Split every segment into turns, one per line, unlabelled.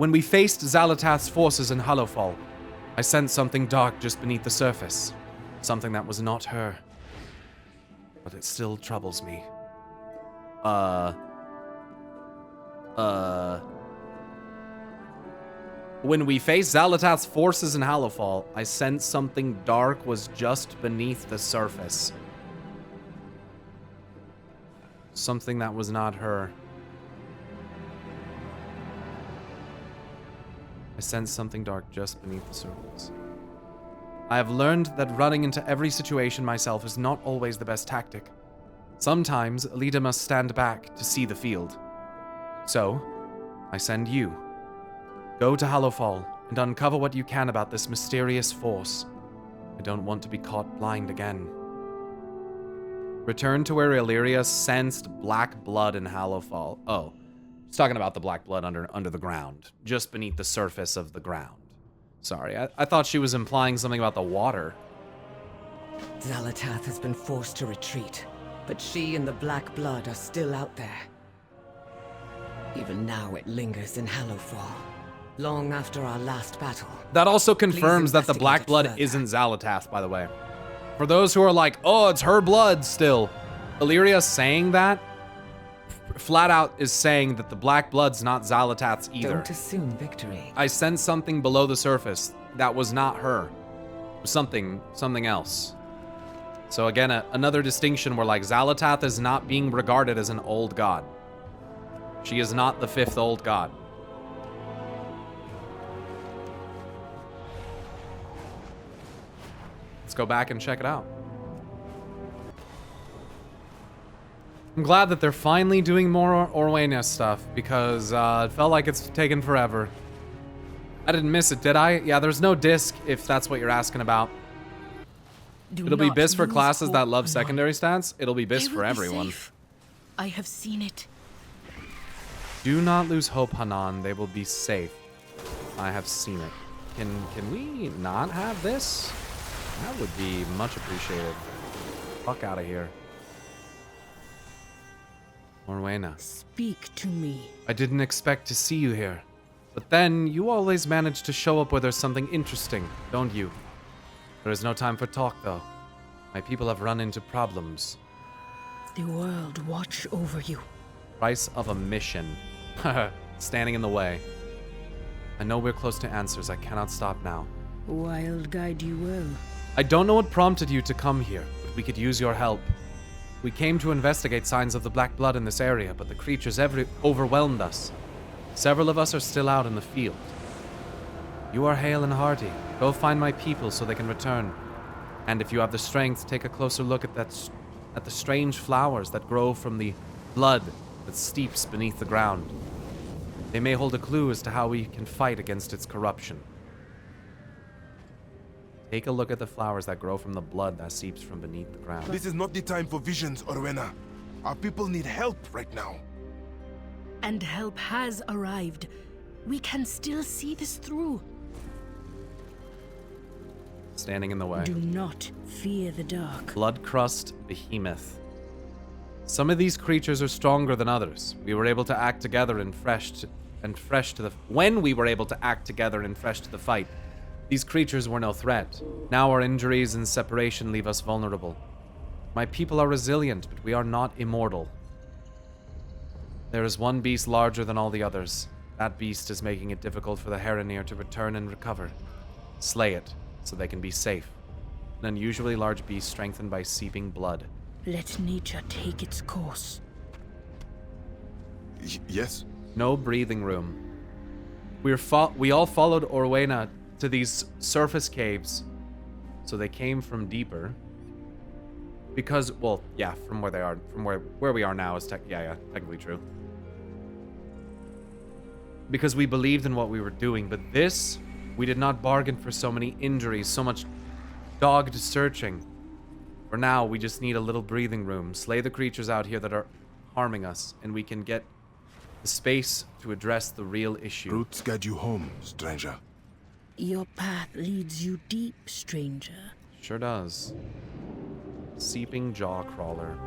When we faced Xalatath's forces in Hollowfall, I sensed something dark just beneath the surface. Something that was not her. But it still troubles me. When we faced Xalatath's forces in Hollowfall, I sensed something dark was just beneath the surface. Something that was not her. I sensed something dark just beneath the surface. I have learned that running into every situation myself is not always the best tactic. Sometimes a leader must stand back to see the field. So, I send you. Go to Hollowfall and uncover what you can about this mysterious force. I don't want to be caught blind again. Return to where Illyria sensed black blood in Hollowfall. Oh, it's talking about the black blood under the ground, just beneath the surface of the ground. Sorry, I thought she was implying something about the water.
Xalatath has been forced to retreat, but she and the black blood are still out there. Even now it lingers in Hollowfall, long after our last battle.
That also confirms that the black
investigate it
blood
further.
isn't Xalatath, by the way. For those who are like, oh, it's her blood still. Illyria saying that, flat out is saying that the black blood's not Xalatath's either.
Don't assume victory.
I sensed something below the surface that was not her. Something else. So again, another distinction where like Xalatath is not being regarded as an old god. She is not the fifth old god. Let's go back and check it out. I'm glad that they're finally doing more Orwena stuff because it felt like it's taken forever. I didn't miss it, did I? Yeah, there's no disc if that's what you're asking about. It'll be BIS for classes that love secondary stats. It'll be BIS for everyone.
I have seen it.
Do not lose hope, Hanan. They will be safe. I have seen it. Can we not have this? That would be much appreciated. Fuck out of here. Orwena.
Speak to me.
I didn't expect to see you here. But then, you always manage to show up where there's something interesting, don't you? There is no time for talk, though. My people have run into problems.
The world watch over you.
Price of a mission. Standing in the way. I know we're close to answers. I cannot stop now.
Wild guide you will.
I don't know what prompted you to come here, but we could use your help. We came to investigate signs of the black blood in this area, but the creatures overwhelmed us. Several of us are still out in the field. You are hale and hearty. Go find my people so they can return. And if you have the strength, take a closer look at the strange flowers that grow from the blood that steeps beneath the ground. They may hold a clue as to how we can fight against its corruption. Take a look at the flowers that grow from the blood that seeps from beneath the ground.
This is not the time for visions, Orwena. Our people need help right now.
And help has arrived. We can still see this through.
Standing in the way.
Do not fear the dark.
Blood-crust behemoth. Some of these creatures are stronger than others. We were able to act together when we were able to act together and fresh to the fight. These creatures were no threat. Now our injuries and separation leave us vulnerable. My people are resilient, but we are not immortal. There is one beast larger than all the others. That beast is making it difficult for the Heronir to return and recover. Slay it, so they can be safe. An unusually large beast strengthened by seeping blood.
Let nature take its course.
Yes?
No breathing room. We all followed Orwena to these surface caves. So they came from deeper. Because, well, yeah, from where they are, from where we are now is technically true. Because we believed in what we were doing, but this, we did not bargain for so many injuries, so much dogged searching. For now, we just need a little breathing room, slay the creatures out here that are harming us, and we can get the space to address the real issue.
Roots guide you home, stranger.
Your path leads you deep, stranger.
Sure does. Seeping jaw crawler.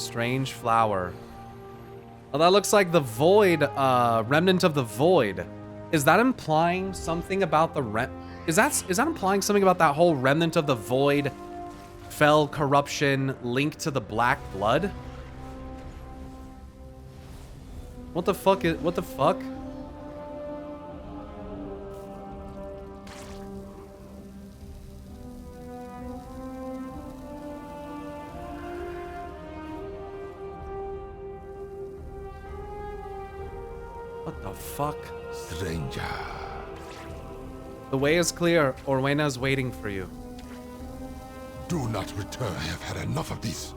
Strange flower. Well, that looks like the void, remnant of the void. Is that implying something about the is that implying something about that whole remnant of the void, fell corruption linked to the black blood? What the fuck? What the fuck?
Stranger.
The way is clear. Orwena is waiting for you.
Do not return. I have had enough of this.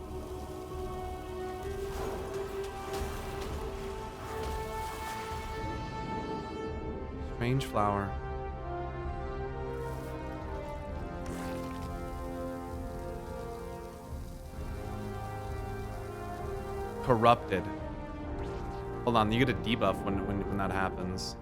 Strange flower. Corrupted. Hold on, you get a debuff when that happens.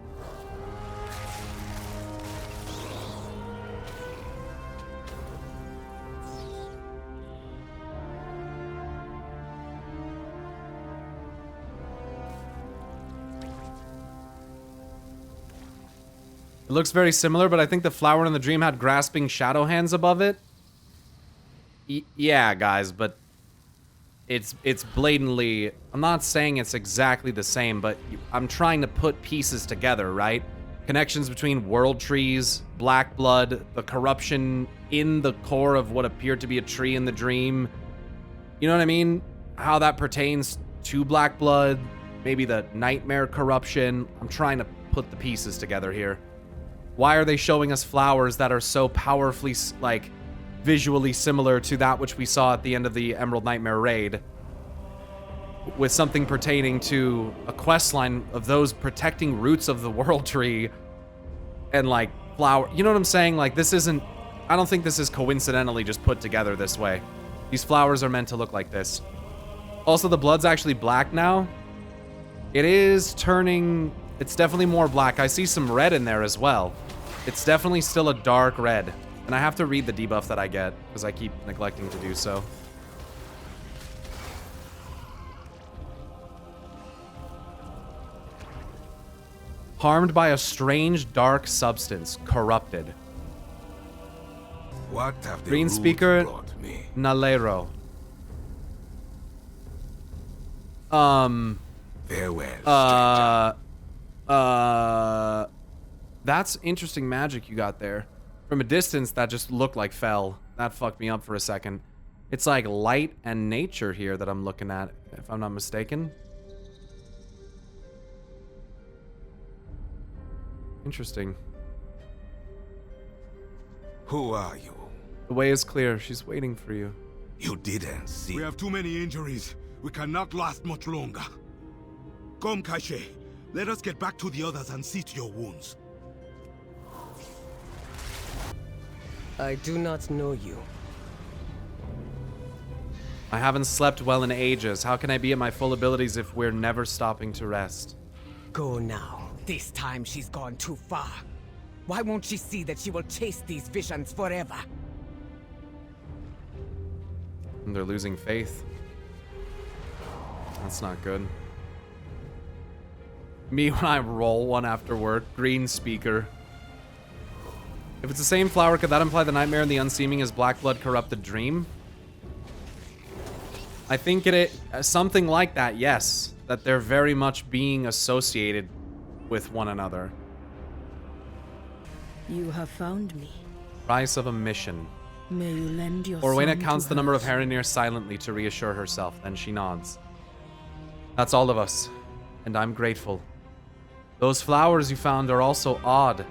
It looks very similar, but I think the flower in the dream had grasping shadow hands above it. Yeah, guys, but it's blatantly... I'm not saying it's exactly the same, but I'm trying to put pieces together, right? Connections between world trees, black blood, the corruption in the core of what appeared to be a tree in the dream. You know what I mean? How that pertains to black blood, maybe the nightmare corruption. I'm trying to put the pieces together here. Why are they showing us flowers that are so powerfully, like, visually similar to that which we saw at the end of the Emerald Nightmare raid, with something pertaining to a quest line of those protecting roots of the world tree and, like, flower? You know what I'm saying? Like, this isn't... I don't think this is coincidentally just put together this way. These flowers are meant to look like this. Also, the blood's actually black now. It is turning... It's definitely more black. I see some red in there as well. It's definitely still a dark red. And I have to read the debuff that I get, because I keep neglecting to do so. Harmed by a strange dark substance, corrupted.
What have the
Green
rules
speaker,
brought me?
Nalero.
Farewell, stranger.
That's interesting magic you got there. From a distance, that just looked like fell. That fucked me up for a second. It's like light and nature here that I'm looking at, if I'm not mistaken. Interesting.
Who are you?
The way is clear. She's waiting for you.
You didn't see.
We have too many injuries. We cannot last much longer. Come, Kaishe. Let us get back to the others and see to your wounds.
I do not know you.
I haven't slept well in ages. How can I be at my full abilities if we're never stopping to rest?
Go now. This time she's gone too far. Why won't she see that she will chase these visions forever?
And they're losing faith. That's not good. Me when I roll one after work. Green speaker. If it's the same flower, could that imply the nightmare and the unseeming is black blood corrupted dream? I think something like that, yes. That they're very much being associated with one another.
You have found me.
Price of a mission.
May you lend your
Orwena
song
counts
to
the number of
hers.
Heronir silently to reassure herself, then she nods. That's all of us, and I'm grateful. Those flowers you found are also odd.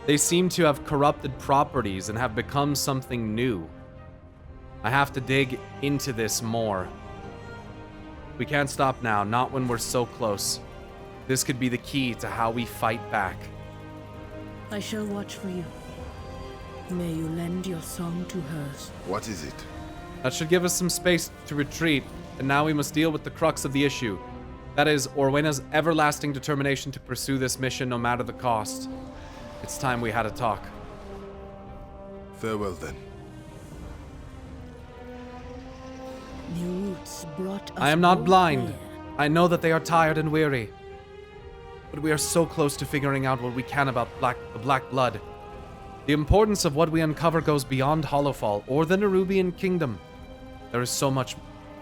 They seem to have corrupted properties and have become something new. I have to dig into this more. We can't stop now, not when we're so close. This could be the key to how we fight back.
I shall watch for you. May you lend your song to hers.
What is it?
That should give us some space to retreat, and now we must deal with the crux of the issue. That is, Orwena's everlasting determination to pursue this mission no matter the cost. It's time we had a talk.
Farewell then.
The roots brought us
I am not
both
blind.
here.
I know that they are tired and weary. But we are so close to figuring out what we can about the Black Blood. The importance of what we uncover goes beyond Hollowfall or the Nerubian Kingdom. There is so much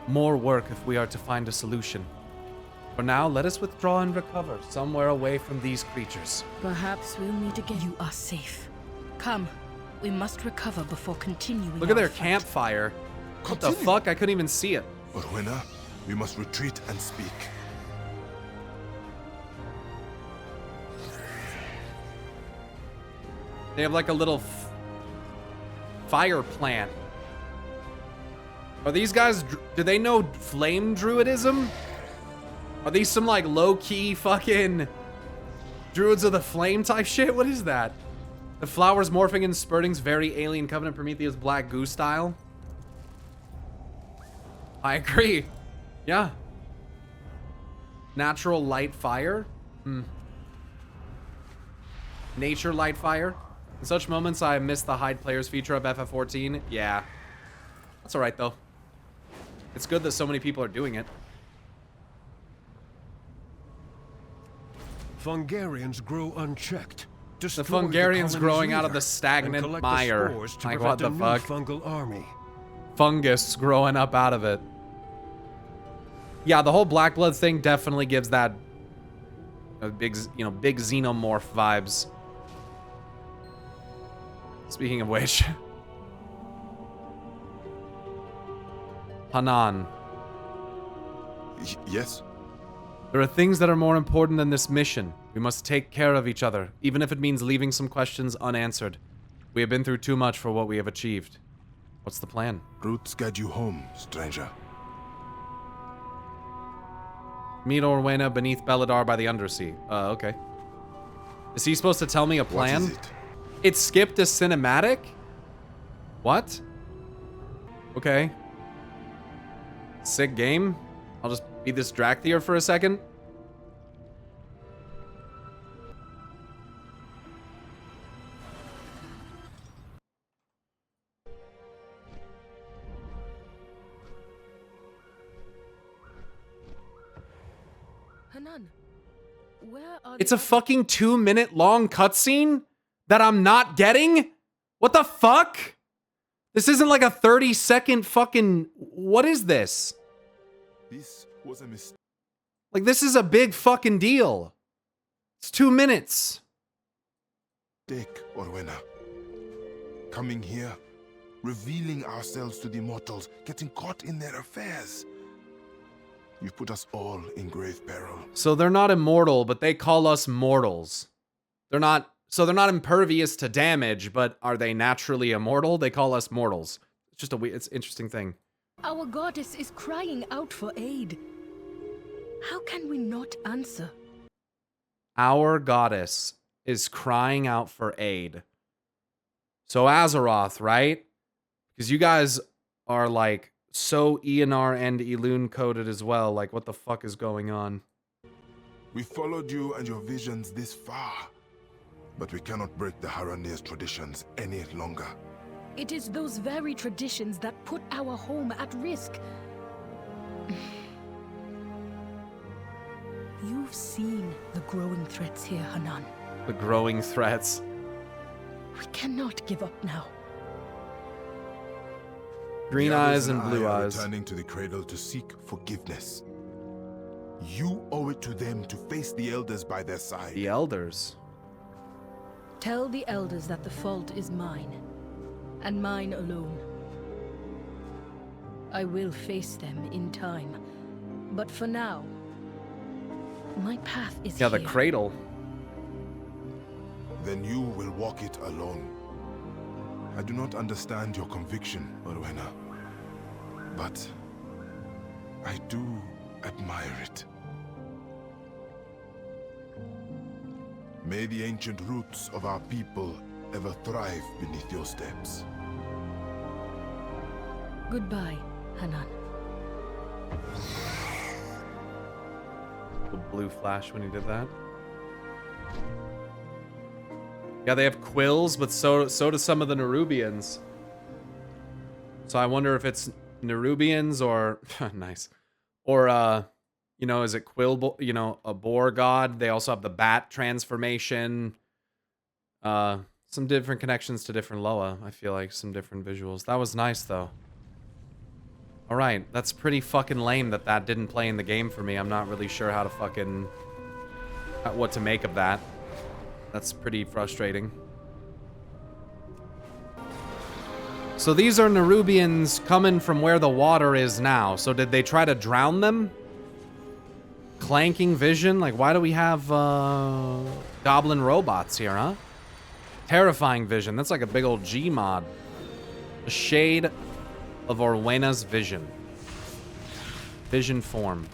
more work if we are to find a solution. For now, let us withdraw and recover somewhere away from these creatures.
Perhaps we'll meet again. You are safe. Come, we must recover before continuing.
Look at their
our fight.
campfire. What the
Continue.
fuck? I couldn't even see it.
Rowena, we must retreat and speak.
They have like a little fire plant. Are these guys, do they know flame druidism? Are these some like low-key fucking druids of the flame type shit? What is that? The flowers morphing and spurting's very Alien Covenant Prometheus Black Goo style. I agree. Yeah. Natural light fire? Nature light fire? In such moments, I miss the hide players feature of FF14. Yeah. That's alright, though. It's good that so many people are doing it.
Fungarians grow unchecked.
The
Destroy
Fungarians
colony's
growing out of
leader,
the stagnant
and collect
mire.
the spores to
Like,
prevent
what
a
the
new
fuck?
fungal army.
Fungus growing up out of it. Yeah, the whole Black Blood thing definitely gives that a big, big xenomorph vibes. Speaking of which, Hanan,
Yes?
there are things that are more important than this mission. We must take care of each other, even if it means leaving some questions unanswered. We have been through too much for what we have achieved. What's the plan?
Roots guide you home, stranger.
Meet Orwena beneath Belladar by the Undersea. Okay. Is he supposed to tell me a plan?
What is it?
It skipped a cinematic? What? Okay. Sick game. I'll just be this Drakthir for a second.
Hanan, where are
It's
the
a fucking 2-minute long cutscene that I'm not getting? What the fuck? This isn't like a 30-second fucking... What is this?
This was a mistake.
Like, this is a big fucking deal. It's 2 minutes.
Orwena. Coming here, revealing ourselves to the mortals, getting caught in their affairs. You've put us all in grave peril.
So they're not immortal, but they call us mortals. They're not... So they're not impervious to damage, but are they naturally immortal? They call us mortals. It's just a weird... It's an interesting thing.
Our goddess is crying out for aid. How can we not answer?
Our goddess is crying out for aid. So Azeroth, right? Because you guys are like so ENR and Elune coded as well. Like, what the fuck is going on?
We followed you and your visions this far, but we cannot break the Haranir's traditions any longer.
It is those very traditions that put our home at risk. You've seen the growing threats here, Hanan.
The growing threats.
We cannot give up now.
Green
The
eyes
others
and
I
blue
are
eyes.
returning to the cradle to seek forgiveness. You owe it to them to face the elders by their side.
The elders.
Tell the elders that the fault is mine, and mine alone. I will face them in time, but for now, my path is
Yeah,
here.
the cradle.
Then you will walk it alone. I do not understand your conviction, Orwena, but I do admire it. May the ancient roots of our people ever thrive beneath your steps.
Goodbye, Hanan.
The blue flash when he did that. Yeah, they have quills, but so do some of the Nerubians. So I wonder if it's Nerubians or nice. Or you know, is it you know, a boar god? They also have the bat transformation. Some different connections to different Loa. I feel like some different visuals. That was nice though. All right, that's pretty fucking lame that that didn't play in the game for me. I'm not really sure how to fucking what to make of that. That's pretty frustrating. So these are Nerubians coming from where the water is now. So did they try to drown them? Clanking vision? Like, why do we have goblin robots here, huh? Terrifying vision. That's like a big old G mod. A shade of Orwena's vision. Vision form.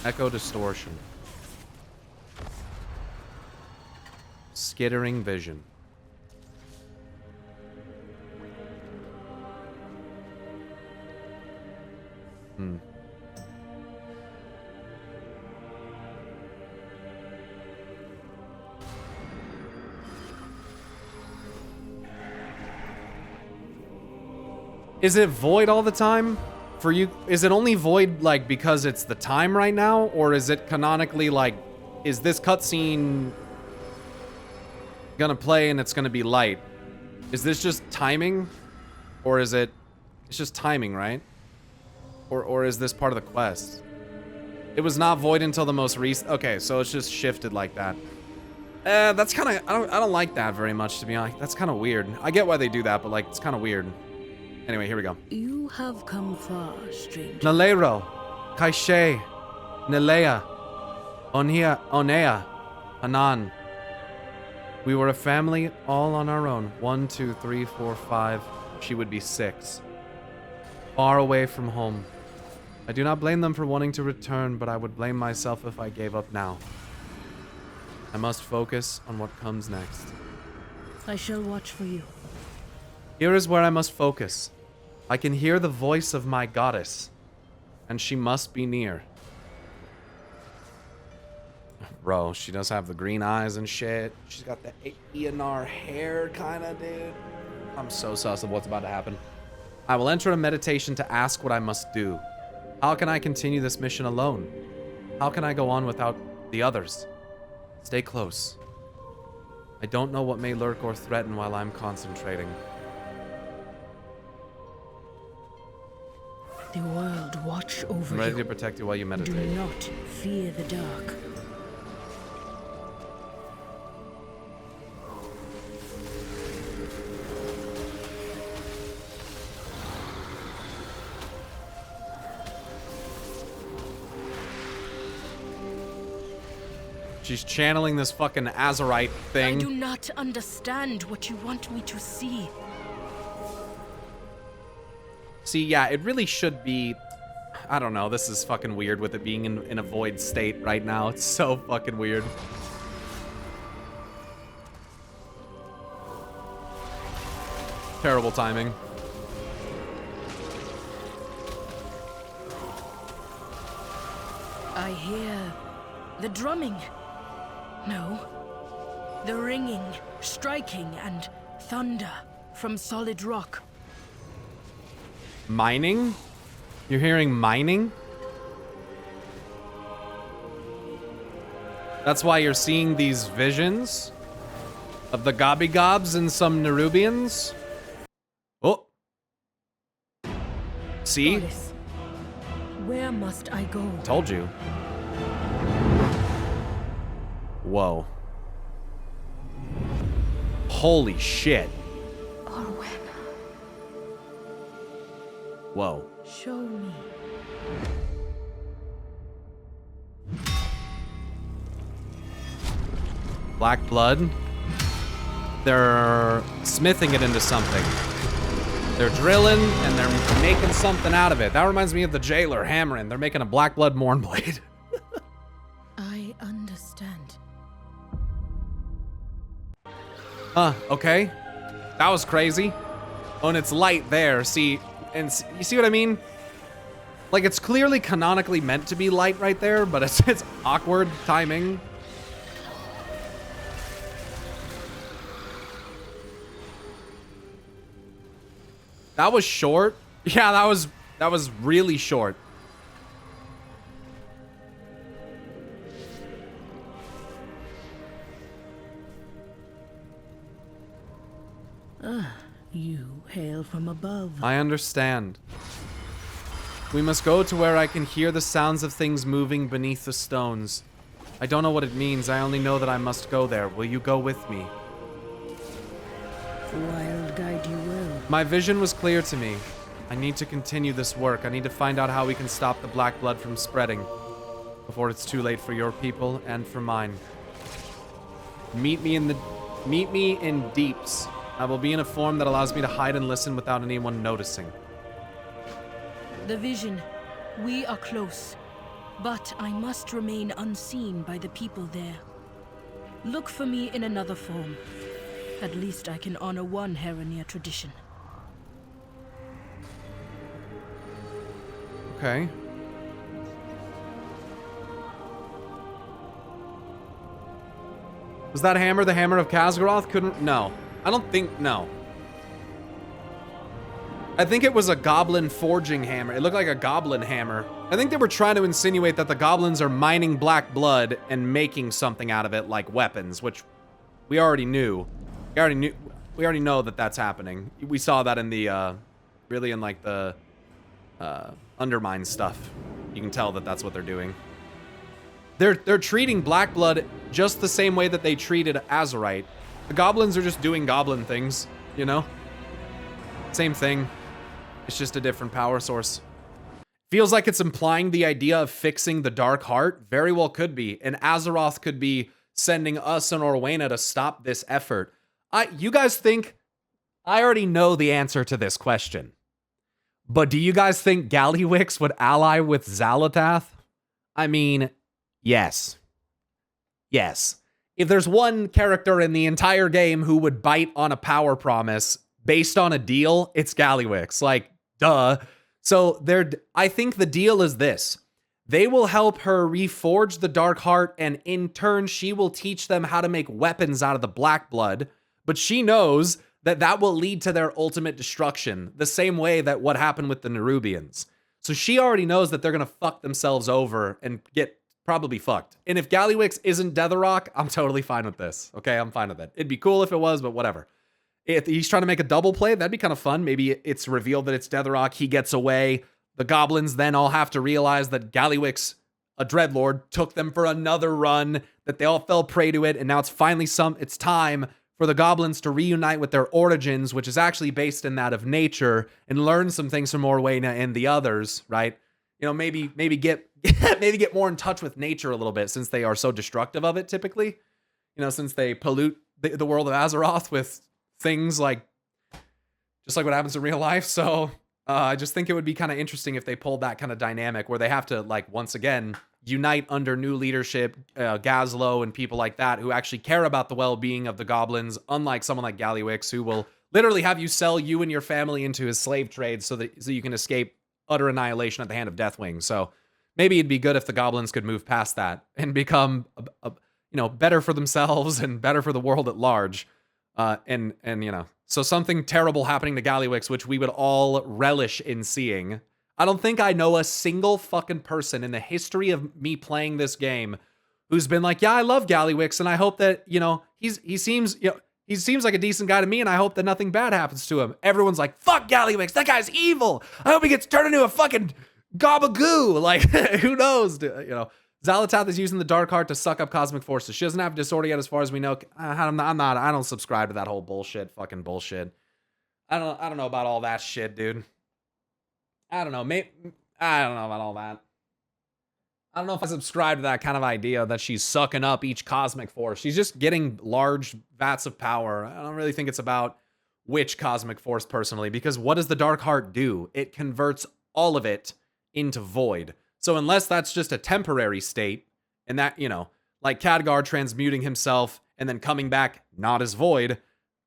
Echo distortion. Skittering vision. Is it void all the time? For you, is it only void like because it's the time right now? Or is it canonically like, is this cutscene gonna play and it's gonna be light? Is this just timing? Or is it, it's just timing, right? Or is this part of the quest? It was not void until the most recent, okay, so it's just shifted like that. That's kind of, I don't like that very much, to be honest. That's kind of weird. I get why they do that, but like, it's kind of weird. Anyway, here we go.
You have come far, stranger.
Nalero, Kaishe, Nalea, Onea, Hanan. We were a family all on our own. 1, 2, 3, 4, 5. She would be 6. Far away from home. I do not blame them for wanting to return, but I would blame myself if I gave up now. I must focus on what comes next.
I shall watch for you.
Here is where I must focus. I can hear the voice of my goddess, and she must be near. Bro, she does have the green eyes and shit. She's got the Eonar hair, kinda, dude. I'm so sus of what's about to happen. I will enter a meditation to ask what I must do. How can I continue this mission alone? How can I go on without the others? Stay close. I don't know what may lurk or threaten while I'm concentrating.
The world watch over
I'm ready
you.
to protect you while you meditate.
Do not fear the dark.
She's channeling this fucking Azeroth thing.
I do not understand what you want me to see.
See, yeah, it really should be... I don't know, this is fucking weird with it being in a void state right now. It's so fucking weird. Terrible timing.
I hear the drumming. No. The ringing, striking, and thunder from solid rock.
Mining? You're hearing mining? That's why you're seeing these visions of the Gobby Gobs and some Nerubians? Oh. See?
Goddess, where must I go?
Told you. Whoa. Holy shit.
Orwen,
Whoa.
show me.
Black blood. They're smithing it into something. They're drilling and they're making something out of it. That reminds me of the jailer hammering. They're making a black blood Mournblade.
I understand.
Huh, okay. That was crazy. Oh, and it's light there. See, and you see what I mean? Like, it's clearly canonically meant to be light right there, but it's awkward timing. That was short. Yeah, that was really short.
You hail from above.
I understand. We must go to where I can hear the sounds of things moving beneath the stones. I don't know what it means. I only know that I must go there. Will you go with me?
The wild guide you will.
My vision was clear to me. I need to continue this work. I need to find out how we can stop the black blood from spreading before it's too late for your people and for mine. Meet me in Deeps. I will be in a form that allows me to hide and listen without anyone noticing.
The vision. We are close. But I must remain unseen by the people there. Look for me in another form. At least I can honor one Heronir tradition.
Okay. Was that hammer the hammer of Khaz'goroth? No. I don't think, no. I think it was a goblin forging hammer. It looked like a goblin hammer. I think they were trying to insinuate that the goblins are mining black blood and making something out of it, like weapons, which we already knew. We already know that that's happening. We saw that in the, really in like the, Undermine stuff. You can tell that that's what they're doing. They're treating black blood just the same way that they treated Azerite. The goblins are just doing goblin things, you know? Same thing. It's just a different power source. Feels like it's implying the idea of fixing the Dark Heart. Very well could be. And Azeroth could be sending us and Orwena to stop this effort. You guys think... I already know the answer to this question. But do you guys think Gallywix would ally with Xal'atath? I mean, yes. Yes. If there's one character in the entire game who would bite on a power promise based on a deal, it's Gallywix. Like, duh. So I think the deal is this. They will help her reforge the Dark Heart, and in turn, she will teach them how to make weapons out of the Black Blood. But she knows that that will lead to their ultimate destruction, the same way that what happened with the Nerubians. So she already knows that they're going to fuck themselves over and get probably fucked. And if Gallywix isn't Deatherrock, I'm totally fine with this. Okay, I'm fine with it. It'd be cool if it was, but whatever. If he's trying to make a double play, that'd be kind of fun. Maybe it's revealed that it's Deatherrock, he gets away. The goblins then all have to realize that Gallywix, a Dreadlord, took them for another run, that they all fell prey to it, and now it's finally it's time for the goblins to reunite with their origins, which is actually based in that of nature, and learn some things from Orwena and the others, right? You know, maybe get maybe get more in touch with nature a little bit, since they are so destructive of it typically. You know, since they pollute the world of Azeroth with things like just like what happens in real life. So I just think it would be kind of interesting if they pulled that kind of dynamic where they have to, like, once again, unite under new leadership, Gazlo and people like that who actually care about the well-being of the goblins, unlike someone like Gallywix, who will literally have you sell you and your family into his slave trade so you can escape utter annihilation at the hand of Deathwing. So maybe it'd be good if the goblins could move past that and become better for themselves and better for the world at large. And you know, so something terrible happening to Gallywix, which we would all relish in seeing. I don't think I know a single fucking person in the history of me playing this game who's been like, yeah, I love Gallywix, and I hope that, you know, he seems like a decent guy to me, and I hope that nothing bad happens to him. Everyone's like, fuck Gallywix, that guy's evil. I hope he gets turned into a fucking gabagoo. Like, who knows? You know, Xal'atath is using the Dark Heart to suck up cosmic forces. She doesn't have disorder yet, as far as we know. I don't subscribe to that whole fucking bullshit. I don't know about all that shit, dude. I don't know. I don't know about all that. I don't know if I subscribe to that kind of idea that she's sucking up each cosmic force. She's just getting large vats of power. I don't really think it's about which cosmic force personally, because what does the Dark Heart do? It converts all of it into void. So unless that's just a temporary state, and that, you know, like Khadgar transmuting himself and then coming back not as void,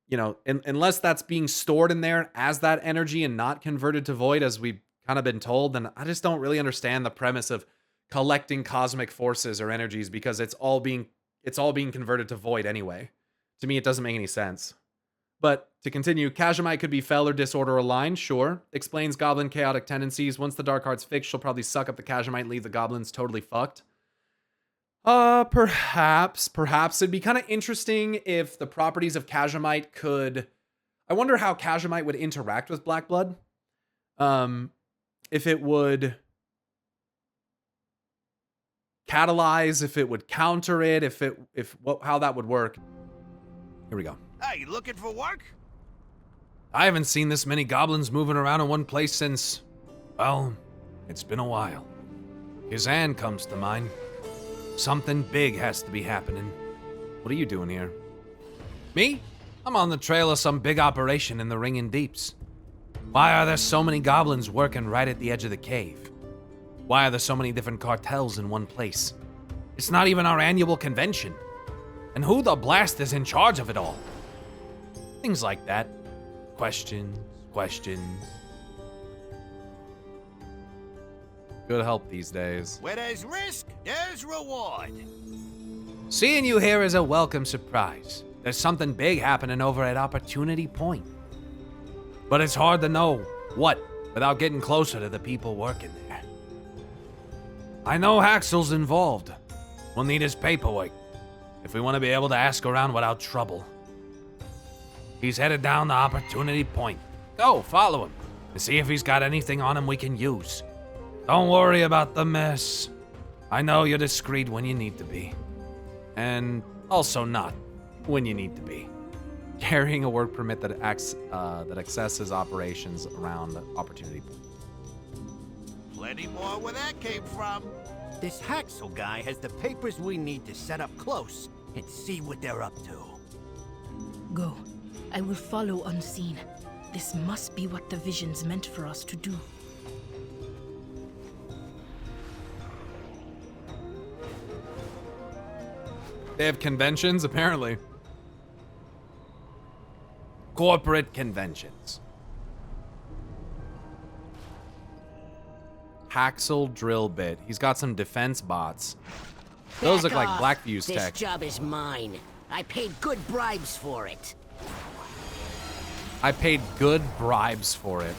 you know, unless that's being stored in there as that energy and not converted to void, as we've kind of been told, then I just don't really understand the premise of collecting cosmic forces or energies, because it's all being converted to void anyway. To me, it doesn't make any sense. But to continue, Kazumite could be fell or disorder aligned, sure. Explains goblin chaotic tendencies. Once the Dark Heart's fixed, she'll probably suck up the Kazumite and leave the goblins totally fucked. Perhaps. It'd be kind of interesting if the properties of Kazumite could... I wonder how Kazumite would interact with Black Blood. If it would catalyze, if it would counter it, how that would work. Here we go.
Hey, you looking for work?
I haven't seen this many goblins moving around in one place since, well, it's been a while. Kazan comes to mind. Something big has to be happening. What are you doing here? Me? I'm on the trail of some big operation in the Ringing Deeps. Why are there so many goblins working right at the edge of the cave? Why are there so many different cartels in one place? It's not even our annual convention. And who the blast is in charge of it all? Things like that. Questions. Good help these days.
Where there's risk, there's reward.
Seeing you here is a welcome surprise. There's something big happening over at Opportunity Point. But it's hard to know what without getting closer to the people working there. I know Haxel's involved. We'll need his paperwork if we want to be able to ask around without trouble. He's headed down to Opportunity Point. Go, follow him, and see if he's got anything on him we can use. Don't worry about the mess. I know you're discreet when you need to be. And also not when you need to be. Carrying a work permit that accesses operations around Opportunity Point.
Plenty more where that came from.
This Haxel guy has the papers we need to set up close and see what they're up to.
Go. I will follow unseen. This must be what the visions meant for us to do.
They have conventions, apparently. Corporate conventions. Haxel drill bit. He's got some defense bots. Those look like Blackview's
This
tech.
job is mine. I paid good bribes for it.
I paid good bribes for it.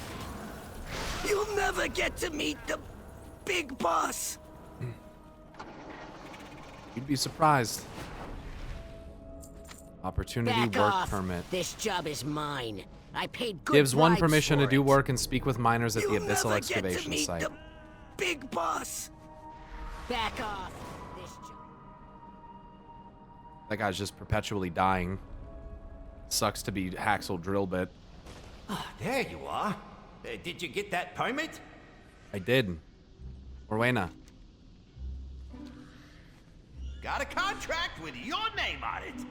You'll never get to meet the big boss.
You'd be surprised. Opportunity
Back
work
off.
permit.
This job is mine. I paid good
Gives one
bribes
permission to
for
do
it.
work and speak with miners at the
You'll
Abyssal
never get to
excavation
meet
site.
the big boss. Back off. This job.
That guy's just perpetually dying. Sucks to be Haxel drill bit.
There you are. Did you get that permit?
I did. Orwena.
Got a contract with your name on it.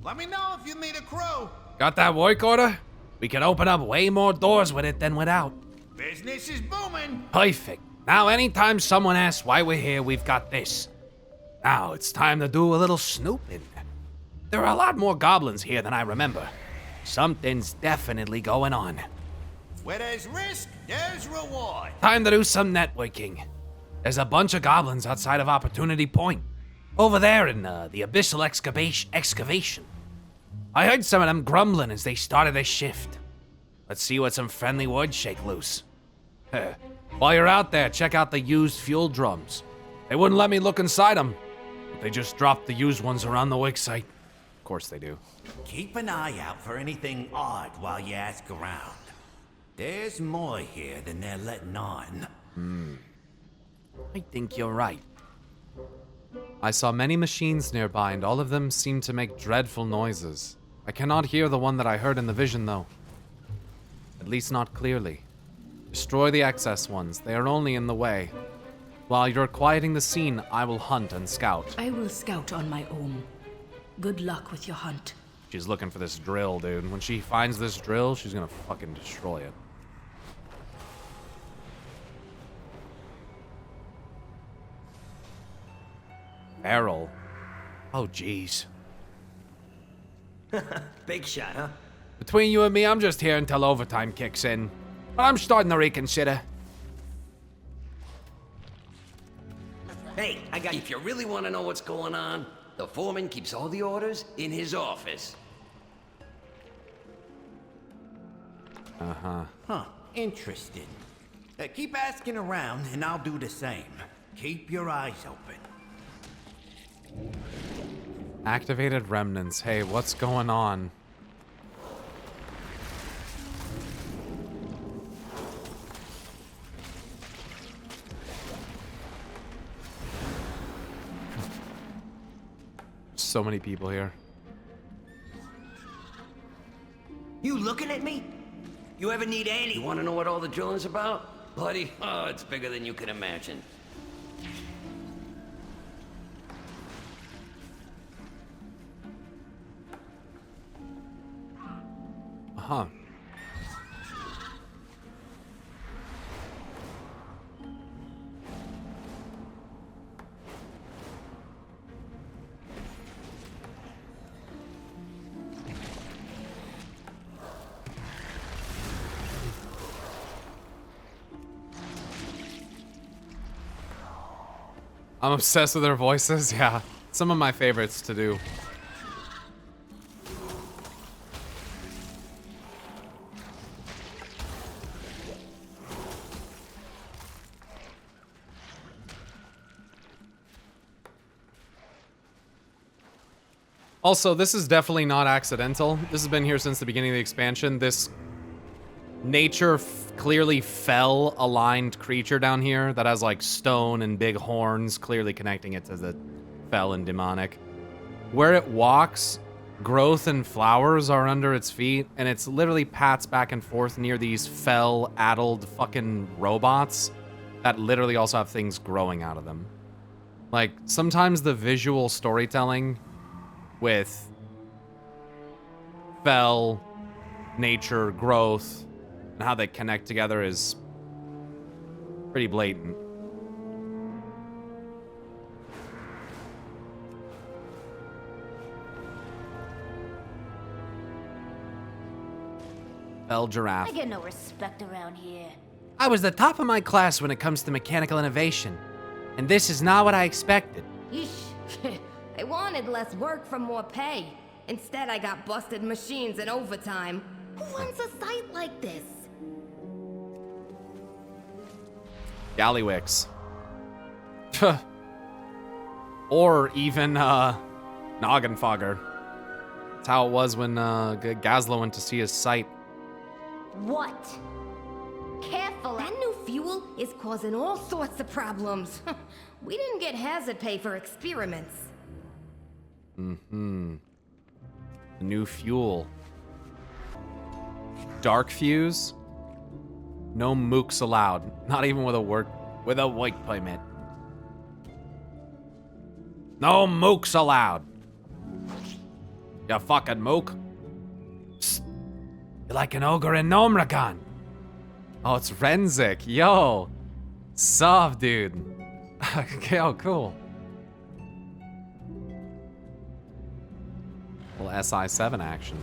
Let me know if you need a crew.
Got that work order? We can open up way more doors with it than without.
Business is booming.
Perfect. Now anytime someone asks why we're here, we've got this. Now it's time to do a little snooping. There are a lot more goblins here than I remember. Something's definitely going on.
Where there's risk, there's reward.
Time to do some networking. There's a bunch of goblins outside of Opportunity Point. Over there in the Abyssal excavation. I heard some of them grumbling as they started their shift. Let's see what some friendly words shake loose. While you're out there, check out the used fuel drums. They wouldn't let me look inside them. But they just dropped the used ones around the wig site. Of course they do.
Keep an eye out for anything odd while you ask around. There's more here than they're letting on.
I think you're right. I saw many machines nearby, and all of them seemed to make dreadful noises. I cannot hear the one that I heard in the vision, though. At least not clearly. Destroy the excess ones. They are only in the way. While you're quieting the scene, I will hunt and scout.
I will scout on my own. Good luck with your hunt.
She's looking for this drill, dude. When she finds this drill, she's gonna fucking destroy it. Errol. Oh, jeez.
Big shot, huh?
Between you and me, I'm just here until overtime kicks in. But I'm starting to reconsider.
Hey, I got. If you really want to know what's going on, the foreman keeps all the orders in his office.
huh?
Huh, interesting. Keep asking around, and I'll do the same. Keep your eyes open.
Activated remnants. Hey, what's going on? So many people here.
You looking at me? You ever need any?
You want to know what all the drilling's about? Buddy, oh, it's bigger than you can imagine.
Uh-huh. I'm obsessed with their voices. Yeah, some of my favorites to do. Also, this is definitely not accidental. This has been here since the beginning of the expansion. This nature clearly fell aligned creature down here that has like stone and big horns, clearly connecting it to the fell and demonic. Where it walks, growth and flowers are under its feet, and it's literally pats back and forth near these fell, addled fucking robots that literally also have things growing out of them. Like, sometimes the visual storytelling with fell, nature, growth, and how they connect together is pretty blatant. Fell giraffe.
I get no respect around here.
I was the top of my class when it comes to mechanical innovation, and this is not what I expected.
Yeesh. I wanted less work for more pay. Instead, I got busted machines and overtime. Who runs a site like this?
Gallywix. Or even, Noggenfogger. That's how it was when, Gazla went to see his site.
What? Careful, that new fuel is causing all sorts of problems. We didn't get hazard pay for experiments.
Mm-hmm. The new fuel. Dark fuse? No mooks allowed. Not even with a work permit. No mooks allowed. You fucking mook. Psst. You're like an ogre in Nomragan. Oh, it's Renzik. Yo. Sup, dude. Okay, oh, cool. Little SI7 action.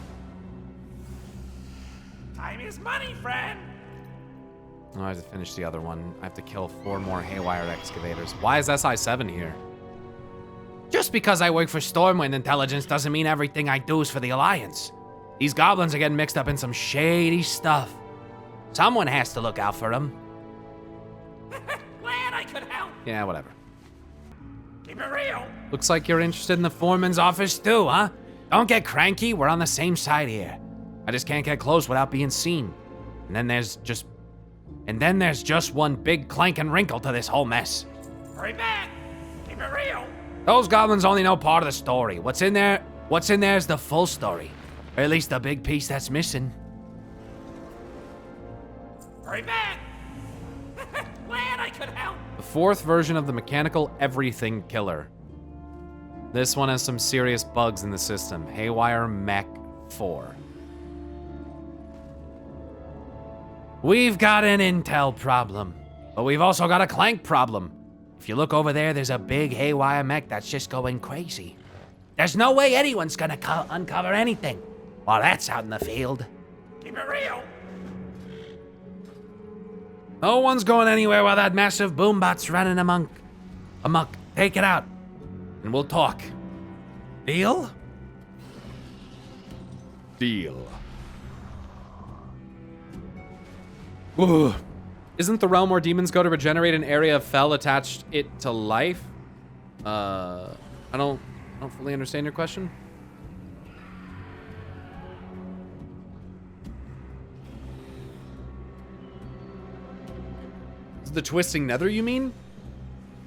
Time is money, friend.
Oh, I have to finish the other one. I have to kill 4 more haywire excavators. Why is SI7 here?
Just because I work for Stormwind Intelligence doesn't mean everything I do is for the Alliance. These goblins are getting mixed up in some shady stuff. Someone has to look out for them.
Glad I could help.
Yeah, whatever.
Keep it real.
Looks like you're interested in the foreman's office too, huh? Don't get cranky, we're on the same side here. I just can't get close without being seen. And then there's just one big clank and wrinkle to this whole mess.
Hurry back. Keep it real.
Those goblins only know part of the story. What's in there is the full story. Or at least the big piece that's missing.
Hurry back. Glad I could help.
The 4th version of the mechanical everything killer. This one has some serious bugs in the system. Haywire Mech 4.
We've got an intel problem, but we've also got a clank problem. If you look over there, there's a big haywire mech that's just going crazy. There's no way anyone's gonna uncover anything while that's out in the field.
Keep it real.
No one's going anywhere while that massive boombot's running amok. Take it out, and we'll talk. Deal?
Deal. Ugh. Isn't the realm where demons go to regenerate an area of fel attached it to life? I don't fully understand your question. Is the twisting nether you mean?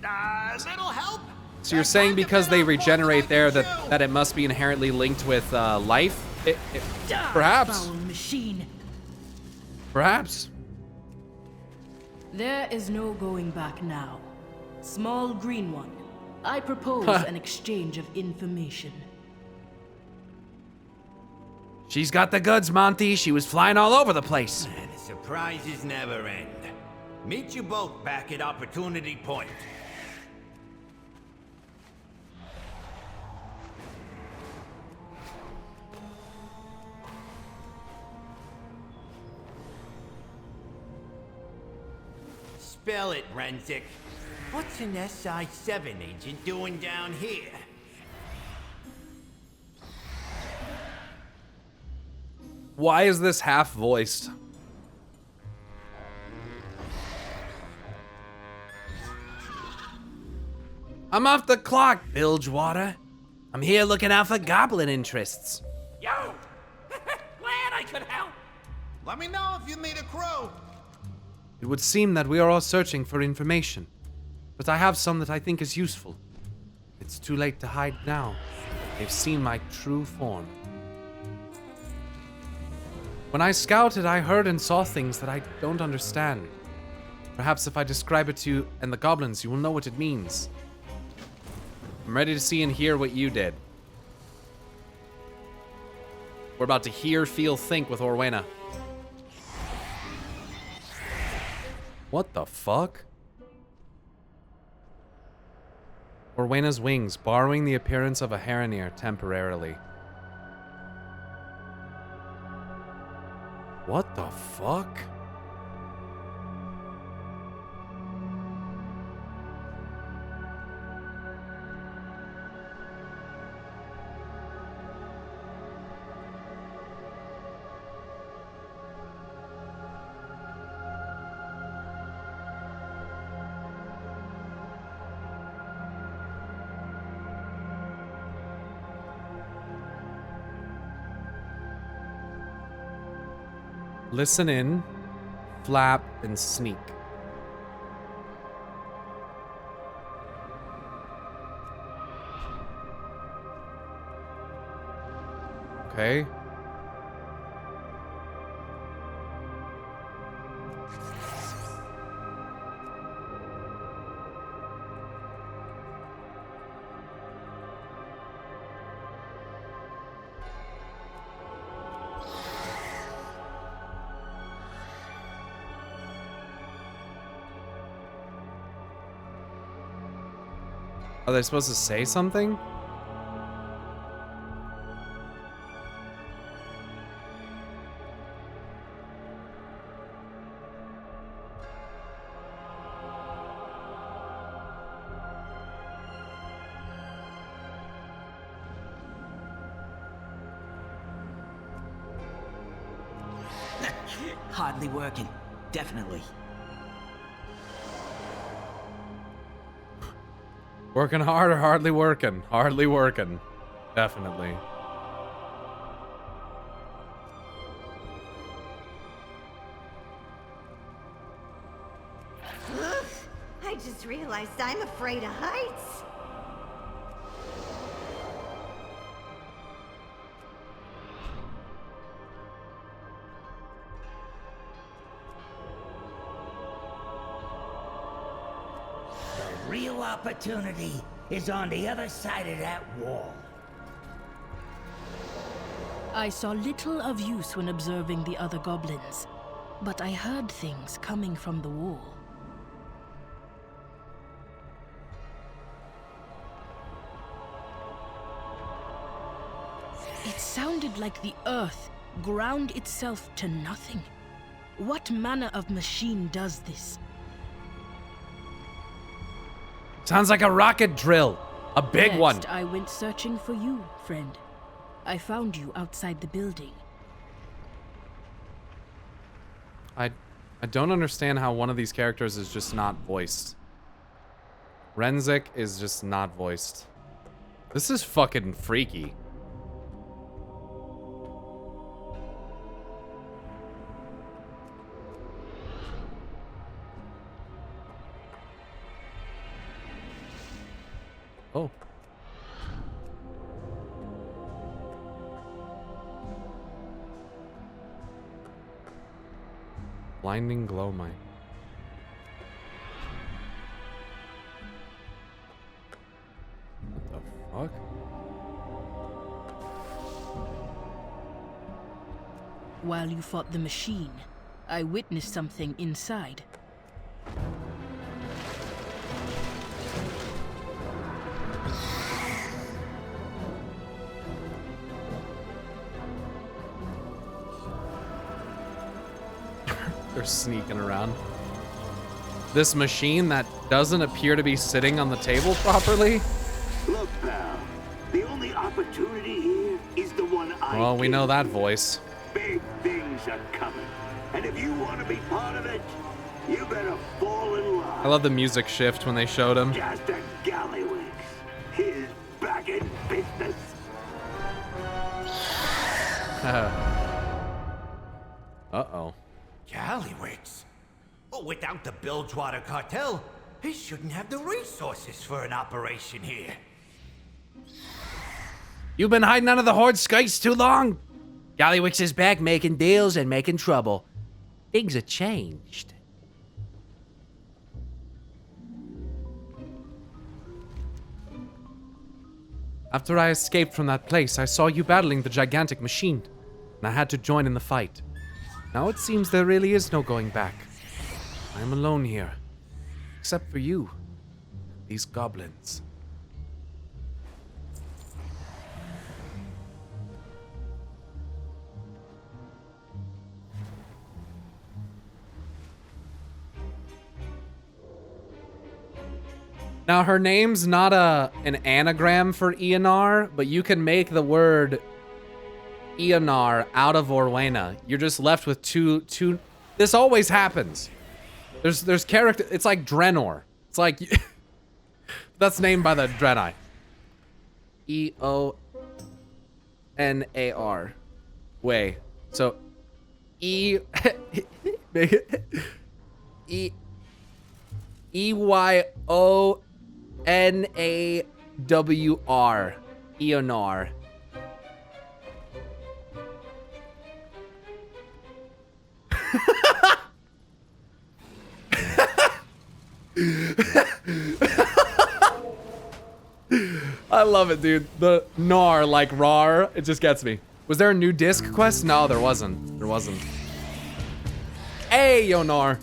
Little help?
So you're saying because they regenerate there that it must be inherently linked with life? Perhaps.
Foul machine.
Perhaps.
There is no going back now. Small green one. I propose an exchange of information.
She's got the goods, Monty. She was flying all over the place.
The surprises never end. Meet you both back at Opportunity Point. Spell it, Renzik. What's an SI-7 agent doing down here?
Why is this half voiced?
I'm off the clock, Bilgewater. I'm here looking out for goblin interests.
Yo! Glad I could help.
Let me know if you need a crew.
It would seem that we are all searching for information, but I have some that I think is useful. It's too late to hide now. They've seen my true form. When I scouted, I heard and saw things that I don't understand. Perhaps if I describe it to you and the goblins, you will know what it means. I'm ready to see and hear what you did. We're about to hear, feel, think with Orwena. What the fuck? Orwena's wings, borrowing the appearance of a Heronir temporarily. What the fuck? Listen in, flap, and sneak. Okay. Are they supposed to say something?
Hardly working. Definitely.
Working hard or hardly working? Hardly working. Definitely.
I just realized I'm afraid of heights.
Real opportunity is on the other side of that wall.
I saw little of use when observing the other goblins, but I heard things coming from the wall. It sounded like the earth ground itself to nothing. What manner of machine does this?
Sounds like a rocket drill. A big one.
Next, I went searching for you, friend. I found you outside the building.
I I don't understand how one of these characters is just not voiced. Renzik is just not voiced. This is fucking freaky. Oh. Blinding glow mine. What the fuck?
While you fought the machine, I witnessed something inside.
They're sneaking around. This machine that doesn't appear to be sitting on the table properly.
Look, pal, the only opportunity here is the one I
Well, we know that voice.
Big things are coming, and if you want to be part of it, you better fall in line.
I love the music shift when they showed him.
Just a Gallywix. He's back in business.
Uh-oh.
Gallywix? Oh, without the Bilgewater cartel, he shouldn't have the resources for an operation here.
You've been hiding under the Horde skies too long. Gallywix is back making deals and making trouble. Things have changed.
After I escaped from that place, I saw you battling the gigantic machine, and I had to join in the fight. Now it seems there really is no going back. I am alone here, except for you, these goblins. Now her name's not an anagram for Eonar, but you can make the word Eonar out of Orwena. You're just left with two. This always happens. There's character. It's like Draenor. It's like that's named by the Draenei. Eonar. Way. So Eynawr. Eonar. I love it, dude. The Nar, like Rar, it just gets me. Was there a new disc quest? No, there wasn't. There wasn't. Hey, Yonar.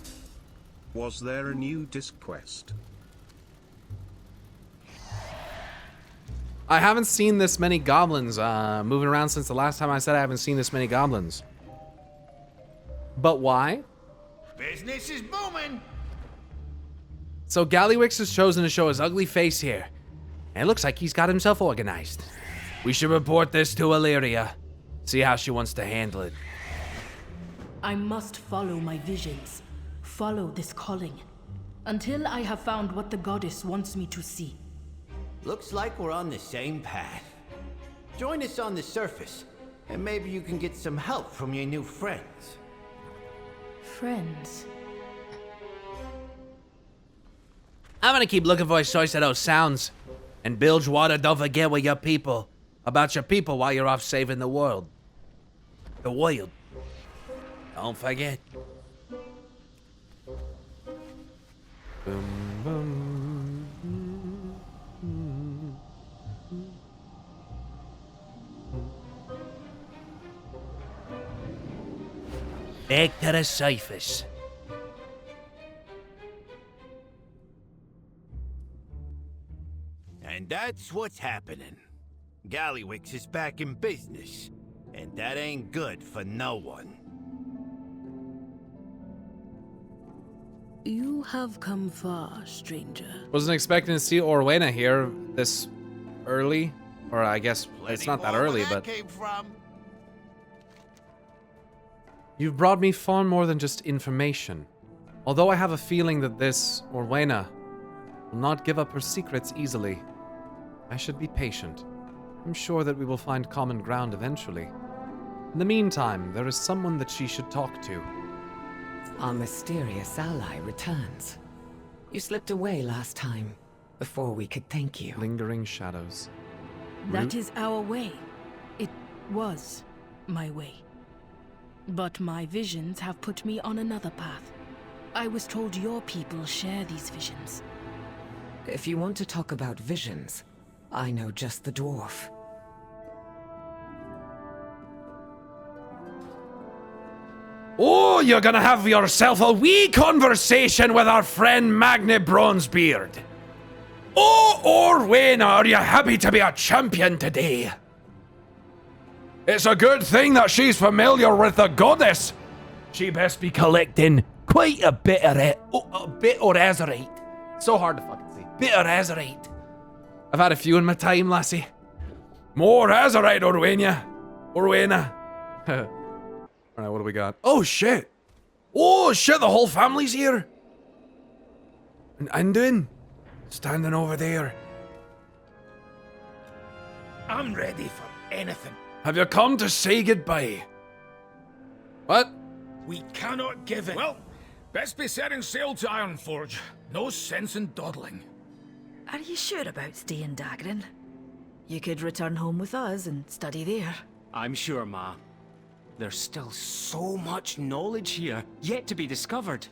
Was there a new disc quest?
I haven't seen this many goblins moving around since the last time I said I haven't seen this many goblins. But why?
Business is booming.
So Gallywix has chosen to show his ugly face here. And it looks like he's got himself organized.
We should report this to Illyria. See how she wants to handle it.
I must follow my visions. Follow this calling. Until I have found what the goddess wants me to see.
Looks like we're on the same path. Join us on the surface, and maybe you can get some help from your new friends.
Friends?
I'm gonna keep looking for a source of those sounds. And Bilgewater, don't forget what your people. About your people while you're off saving the world. The world. Don't forget.
Boom, boom.
Back to the surface.
And that's what's happening. Gallywix is back in business, and that ain't good for no one.
You have come far, stranger.
Wasn't expecting to see Orwena here this early. Or I guess it's not that early, but... You've brought me far more than just information. Although I have a feeling that this Orwena will not give up her secrets easily, I should be patient. I'm sure that we will find common ground eventually. In the meantime, there is someone that she should talk to.
Our mysterious ally returns. You slipped away last time, before we could thank you.
Lingering shadows.
That is our way. It was my way. But my visions have put me on another path. I was told your people share these visions.
If you want to talk about visions, I know just the dwarf.
Oh, you're gonna have yourself a wee conversation with our friend Magni Bronzebeard. Oh, Orwena, are you happy to be a champion today? It's a good thing that she's familiar with the goddess. She best be collecting quite a bit of it. Oh, a bit of Azeroth.
So hard to fucking see.
Bit of Azeroth.
I've had a few in my time, lassie.
More Azeroth, Orwena. Orwena.
Alright, what do we got?
Oh shit. Oh shit, the whole family's here. And Anduin, standing over there.
I'm ready for anything.
Have you come to say goodbye?
What?
We cannot give it. Well, best be setting sail to Ironforge. No sense in dawdling.
Are you sure about staying Dagran? You could return home with us and study there.
I'm sure, Ma. There's still so much knowledge here, yet to be discovered.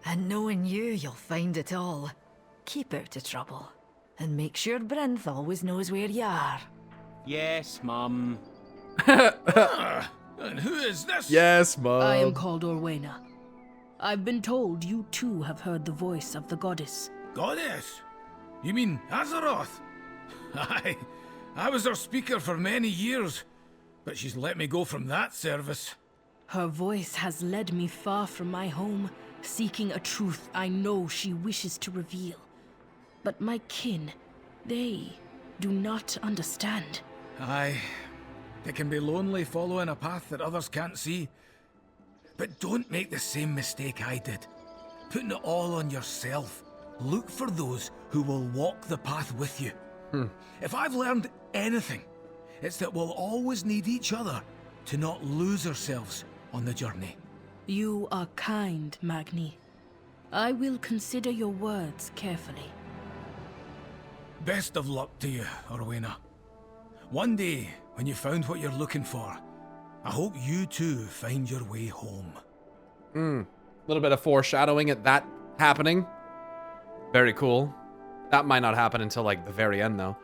And knowing you, you'll find it all. Keep out of trouble. And make sure Brinth always knows where you are.
Yes, Mum.
And who is this?
Yes, Mom.
I am called Orwena. I've been told you too have heard the voice of the goddess.
Goddess? You mean Azeroth? Aye, I was her speaker for many years, but she's let me go from that service.
Her voice has led me far from my home, seeking a truth I know she wishes to reveal. But my kin, they do not understand.
Aye, it can be lonely following a path that others can't see. But don't make the same mistake I did. Putting it all on yourself. Look for those who will walk the path with you. If I've learned anything, it's that we'll always need each other to not lose ourselves on the journey.
You are kind, Magni. I will consider your words carefully.
Best of luck to you, Orwena. One day, when you found what you're looking for, I hope you too find your way home.
A little bit of foreshadowing at that happening. Very cool. That might not happen until like the very end though.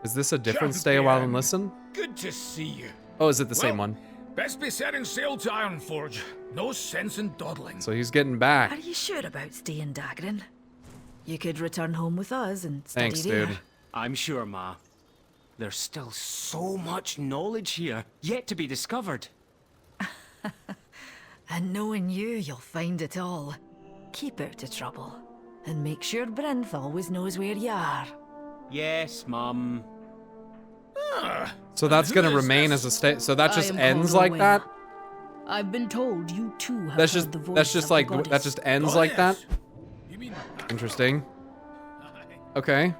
Is this a different stay a while and listen?
Good to see you.
Oh, is it the same one?
Best be setting sail to Ironforge. No sense in dawdling.
So he's getting back.
Are you sure about staying Dagran? You could return home with us and study
Thanks,
there.
dude.
I'm sure, Ma. There's still so much knowledge here, yet to be discovered.
And knowing you, you'll find it all. Keep out of trouble. And make sure Brinth always knows where you are.
Yes, Mum.
So that's gonna remain as a stay. So that just ends like that.
I've been told you too have
That's
heard
just
the voice
that's just
of the
like
goddess.
that just ends like that. Interesting. Okay.